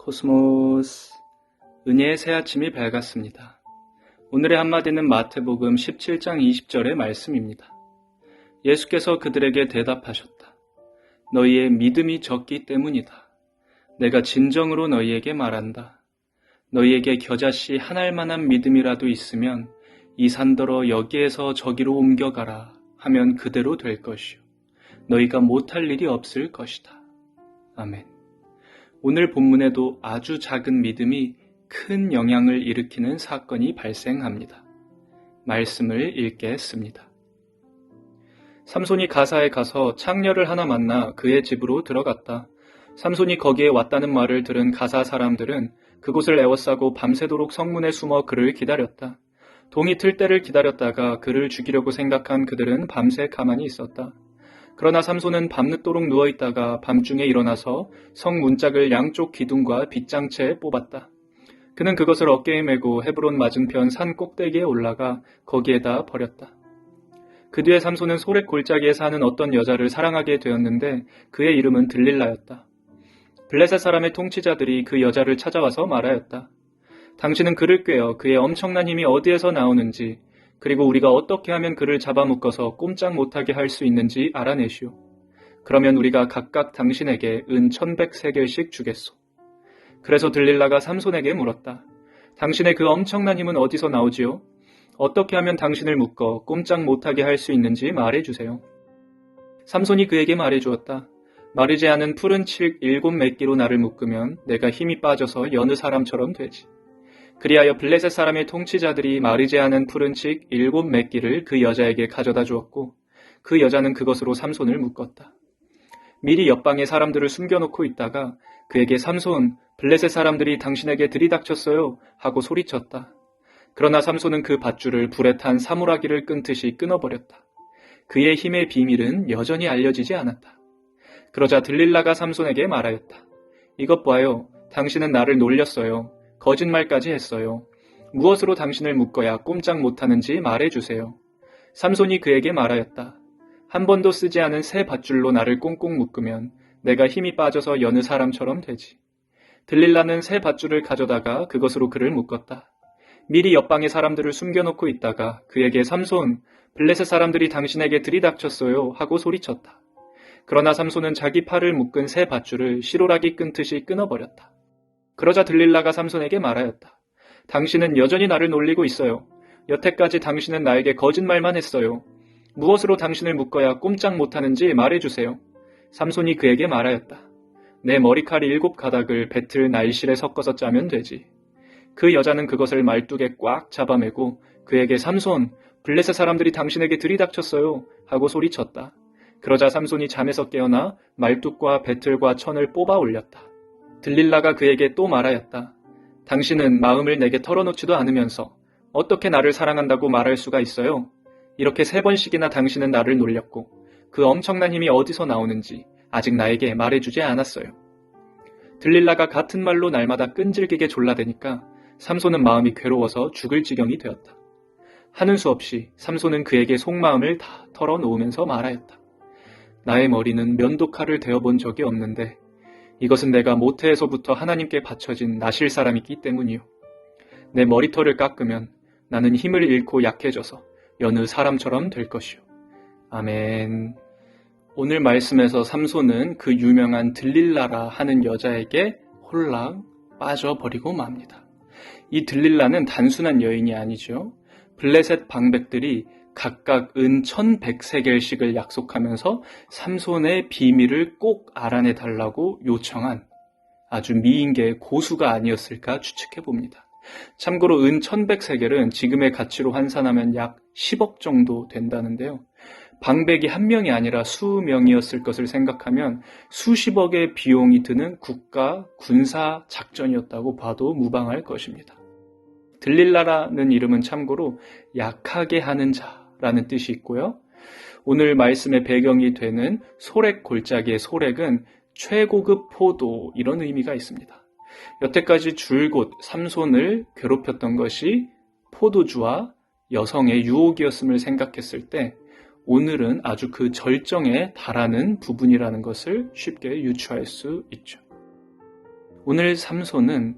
코스모스, 은혜의 새 아침이 밝았습니다. 오늘의 한마디는 마태복음 17장 20절의 말씀입니다. 예수께서 그들에게 대답하셨다. 너희의 믿음이 적기 때문이다. 내가 진정으로 너희에게 말한다. 너희에게 겨자씨 한 알만한 믿음이라도 있으면 이 산더러 여기에서 저기로 옮겨가라 하면 그대로 될 것이요. 너희가 못할 일이 없을 것이다. 아멘. 오늘 본문에도 아주 작은 믿음이 큰 영향을 일으키는 사건이 발생합니다. 말씀을 읽겠습니다. 삼손이 가사에 가서 창녀를 하나 만나 그의 집으로 들어갔다. 삼손이 거기에 왔다는 말을 들은 가사 사람들은 그곳을 에워싸고 밤새도록 성문에 숨어 그를 기다렸다. 동이 틀 때를 기다렸다가 그를 죽이려고 생각한 그들은 밤새 가만히 있었다. 그러나 삼손은 밤늦도록 누워있다가 밤중에 일어나서 성 문짝을 양쪽 기둥과 빗장채에 뽑았다. 그는 그것을 어깨에 메고 헤브론 맞은편 산 꼭대기에 올라가 거기에다 버렸다. 그 뒤에 삼손은 소렉 골짜기에 사는 어떤 여자를 사랑하게 되었는데 그의 이름은 들릴라였다. 블레셋 사람의 통치자들이 그 여자를 찾아와서 말하였다. 당신은 그를 꿰어 그의 엄청난 힘이 어디에서 나오는지 그리고 우리가 어떻게 하면 그를 잡아묶어서 꼼짝 못하게 할 수 있는지 알아내시오. 그러면 우리가 각각 당신에게 은 1100세겔씩 주겠소. 그래서 들릴라가 삼손에게 물었다. 당신의 그 엄청난 힘은 어디서 나오지요? 어떻게 하면 당신을 묶어 꼼짝 못하게 할 수 있는지 말해주세요. 삼손이 그에게 말해주었다. 마르지 않은 푸른 칡 7매끼로 나를 묶으면 내가 힘이 빠져서 여느 사람처럼 되지. 그리하여 블레셋 사람의 통치자들이 마르지 않은 푸른 칡 7매끼를 그 여자에게 가져다 주었고 그 여자는 그것으로 삼손을 묶었다. 미리 옆방에 사람들을 숨겨놓고 있다가 그에게 삼손, 블레셋 사람들이 당신에게 들이닥쳤어요 하고 소리쳤다. 그러나 삼손은 그 밧줄을 불에 탄 사물아기를 끊듯이 끊어버렸다. 그의 힘의 비밀은 여전히 알려지지 않았다. 그러자 들릴라가 삼손에게 말하였다. 이것 봐요. 당신은 나를 놀렸어요. 거짓말까지 했어요. 무엇으로 당신을 묶어야 꼼짝 못하는지 말해주세요. 삼손이 그에게 말하였다. 한 번도 쓰지 않은 새 밧줄로 나를 꽁꽁 묶으면 내가 힘이 빠져서 여느 사람처럼 되지. 들릴라는 새 밧줄을 가져다가 그것으로 그를 묶었다. 미리 옆방에 사람들을 숨겨놓고 있다가 그에게 삼손, 블레셋 사람들이 당신에게 들이닥쳤어요 하고 소리쳤다. 그러나 삼손은 자기 팔을 묶은 새 밧줄을 시로라기 끊듯이 끊어버렸다. 그러자 들릴라가 삼손에게 말하였다. 당신은 여전히 나를 놀리고 있어요. 여태까지 당신은 나에게 거짓말만 했어요. 무엇으로 당신을 묶어야 꼼짝 못하는지 말해주세요. 삼손이 그에게 말하였다. 내 머리카락 7가닥을 배틀 날실에 섞어서 짜면 되지. 그 여자는 그것을 말뚝에 꽉 잡아매고 그에게 삼손, 블레셋 사람들이 당신에게 들이닥쳤어요 하고 소리쳤다. 그러자 삼손이 잠에서 깨어나 말뚝과 배틀과 천을 뽑아 올렸다. 들릴라가 그에게 또 말하였다. 당신은 마음을 내게 털어놓지도 않으면서 어떻게 나를 사랑한다고 말할 수가 있어요? 이렇게 3번씩이나 당신은 나를 놀렸고 그 엄청난 힘이 어디서 나오는지 아직 나에게 말해주지 않았어요. 들릴라가 같은 말로 날마다 끈질기게 졸라대니까 삼손은 마음이 괴로워서 죽을 지경이 되었다. 하는 수 없이 삼손은 그에게 속마음을 다 털어놓으면서 말하였다. 나의 머리는 면도칼을 대어본 적이 없는데 이것은 내가 모태에서부터 하나님께 바쳐진 나실 사람이기 때문이요. 내 머리털을 깎으면 나는 힘을 잃고 약해져서 여느 사람처럼 될 것이요. 아멘. 오늘 말씀에서 삼손은 그 유명한 들릴라라 하는 여자에게 홀랑 빠져버리고 맙니다. 이 들릴라는 단순한 여인이 아니죠. 블레셋 방백들이 각각 은 1100세겔씩을 약속하면서 삼손의 비밀을 꼭 알아내달라고 요청한 아주 미인계의 고수가 아니었을까 추측해봅니다. 참고로 은 1100세겔은 지금의 가치로 환산하면 약 10억 정도 된다는데요. 방백이 한 명이 아니라 수명이었을 것을 생각하면 수십억의 비용이 드는 국가 군사 작전이었다고 봐도 무방할 것입니다. 들릴라라는 이름은 참고로 약하게 하는 자라는 뜻이 있고요. 오늘 말씀의 배경이 되는 소렉 골짜기의 소렉은 최고급 포도 이런 의미가 있습니다. 여태까지 줄곧 삼손을 괴롭혔던 것이 포도주와 여성의 유혹이었음을 생각했을 때 오늘은 아주 그 절정에 달하는 부분이라는 것을 쉽게 유추할 수 있죠. 오늘 삼손은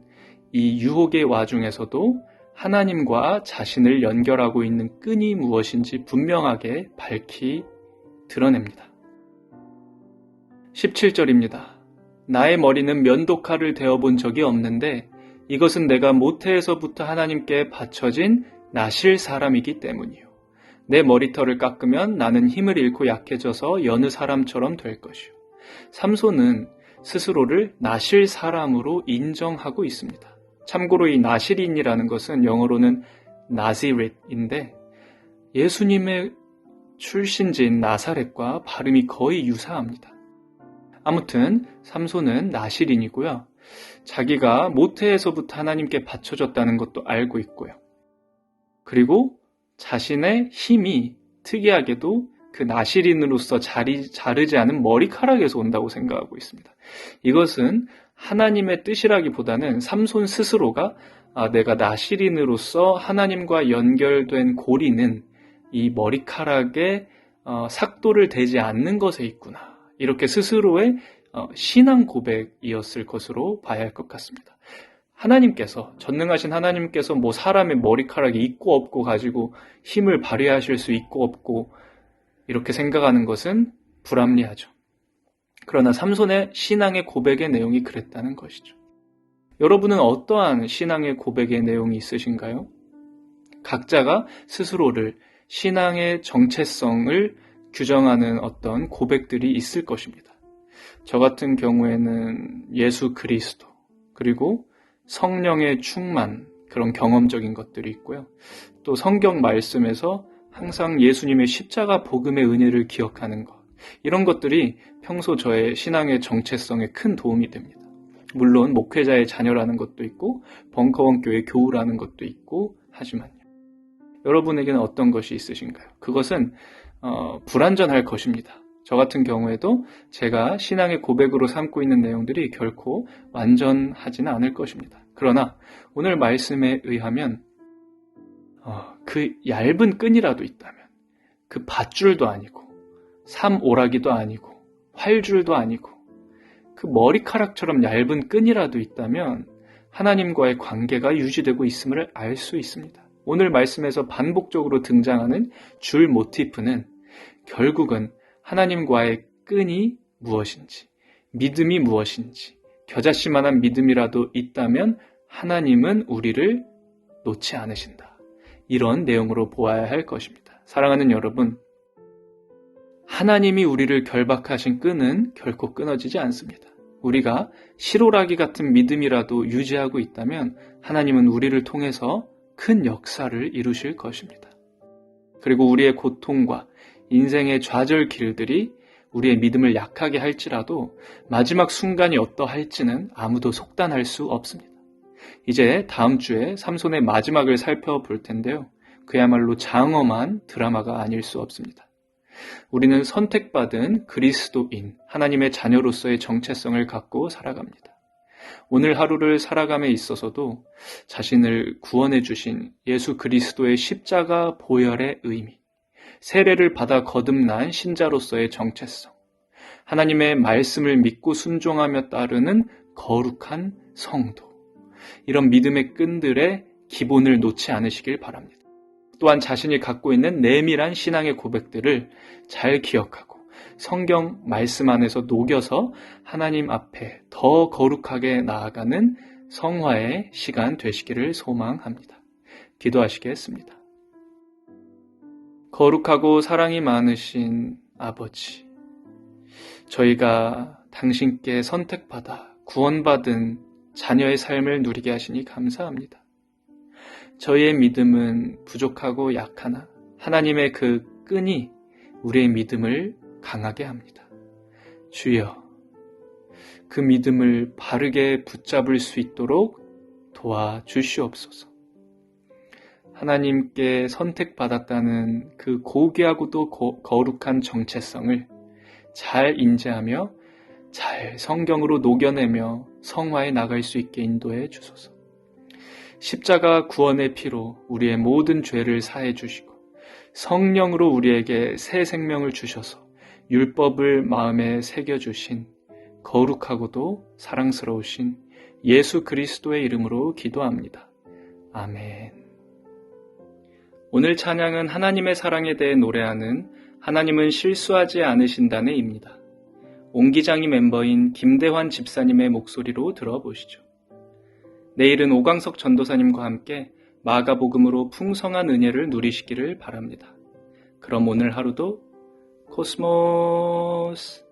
이 유혹의 와중에서도 하나님과 자신을 연결하고 있는 끈이 무엇인지 분명하게 밝히 드러냅니다. 17절입니다. 나의 머리는 면도칼을 대어본 적이 없는데 이것은 내가 모태에서부터 하나님께 바쳐진 나실 사람이기 때문이요. 내 머리털을 깎으면 나는 힘을 잃고 약해져서 여느 사람처럼 될 것이요. 삼손은 스스로를 나실 사람으로 인정하고 있습니다. 참고로 이 나실인이라는 것은 영어로는 나지렛인데 예수님의 출신지인 나사렛과 발음이 거의 유사합니다. 아무튼 삼손은 나실인이고요. 자기가 모태에서부터 하나님께 바쳐졌다는 것도 알고 있고요. 그리고 자신의 힘이 특이하게도 그 나실인으로서 자르지 않은 머리카락에서 온다고 생각하고 있습니다. 이것은 하나님의 뜻이라기보다는 삼손 스스로가 내가 나실인으로서 하나님과 연결된 고리는 이 머리카락에 삭도를 대지 않는 것에 있구나. 이렇게 스스로의 신앙 고백이었을 것으로 봐야 할 것 같습니다. 하나님께서, 전능하신 하나님께서 뭐 사람의 머리카락이 있고 없고 가지고 힘을 발휘하실 수 있고 없고 이렇게 생각하는 것은 불합리하죠. 그러나 삼손의 신앙의 고백의 내용이 그랬다는 것이죠. 여러분은 어떠한 신앙의 고백의 내용이 있으신가요? 각자가 스스로를 신앙의 정체성을 규정하는 어떤 고백들이 있을 것입니다. 저 같은 경우에는 예수 그리스도, 그리고 성령의 충만, 그런 경험적인 것들이 있고요. 또 성경 말씀에서 항상 예수님의 십자가 복음의 은혜를 기억하는 것, 이런 것들이 평소 저의 신앙의 정체성에 큰 도움이 됩니다. 물론 목회자의 자녀라는 것도 있고 벙커원 교회 교우라는 것도 있고 하지만요. 여러분에게는 어떤 것이 있으신가요? 그것은 불완전할 것입니다. 저 같은 경우에도 제가 신앙의 고백으로 삼고 있는 내용들이 결코 완전하지는 않을 것입니다. 그러나 오늘 말씀에 의하면 그 얇은 끈이라도 있다면, 그 밧줄도 아니고 삼오라기도 아니고 활줄도 아니고 그 머리카락처럼 얇은 끈이라도 있다면 하나님과의 관계가 유지되고 있음을 알 수 있습니다. 오늘 말씀에서 반복적으로 등장하는 줄 모티프는 결국은 하나님과의 끈이 무엇인지, 믿음이 무엇인지, 겨자씨만한 믿음이라도 있다면 하나님은 우리를 놓지 않으신다. 이런 내용으로 보아야 할 것입니다. 사랑하는 여러분, 하나님이 우리를 결박하신 끈은 결코 끊어지지 않습니다. 우리가 실오라기 같은 믿음이라도 유지하고 있다면 하나님은 우리를 통해서 큰 역사를 이루실 것입니다. 그리고 우리의 고통과 인생의 좌절길들이 우리의 믿음을 약하게 할지라도 마지막 순간이 어떠할지는 아무도 속단할 수 없습니다. 이제 다음 주에 삼손의 마지막을 살펴볼 텐데요. 그야말로 장엄한 드라마가 아닐 수 없습니다. 우리는 선택받은 그리스도인, 하나님의 자녀로서의 정체성을 갖고 살아갑니다. 오늘 하루를 살아감에 있어서도 자신을 구원해 주신 예수 그리스도의 십자가 보혈의 의미, 세례를 받아 거듭난 신자로서의 정체성, 하나님의 말씀을 믿고 순종하며 따르는 거룩한 성도, 이런 믿음의 끈들의 기본을 놓지 않으시길 바랍니다. 또한 자신이 갖고 있는 내밀한 신앙의 고백들을 잘 기억하고 성경 말씀 안에서 녹여서 하나님 앞에 더 거룩하게 나아가는 성화의 시간 되시기를 소망합니다. 기도하시겠습니다. 거룩하고 사랑이 많으신 아버지, 저희가 당신께 선택받아 구원받은 자녀의 삶을 누리게 하시니 감사합니다. 저희의 믿음은 부족하고 약하나 하나님의 그 끈이 우리의 믿음을 강하게 합니다. 주여, 그 믿음을 바르게 붙잡을 수 있도록 도와주시옵소서. 하나님께 선택받았다는 그 고귀하고도 거룩한 정체성을 잘 인지하며 잘 성경으로 녹여내며 성화에 나갈 수 있게 인도해 주소서. 십자가 구원의 피로 우리의 모든 죄를 사해 주시고 성령으로 우리에게 새 생명을 주셔서 율법을 마음에 새겨주신 거룩하고도 사랑스러우신 예수 그리스도의 이름으로 기도합니다. 아멘. 오늘 찬양은 하나님의 사랑에 대해 노래하는 하나님은 실수하지 않으신다네입니다. 옹기장이 멤버인 김대환 집사님의 목소리로 들어보시죠. 내일은 오광석 전도사님과 함께 마가복음으로 풍성한 은혜를 누리시기를 바랍니다. 그럼 오늘 하루도 코스모스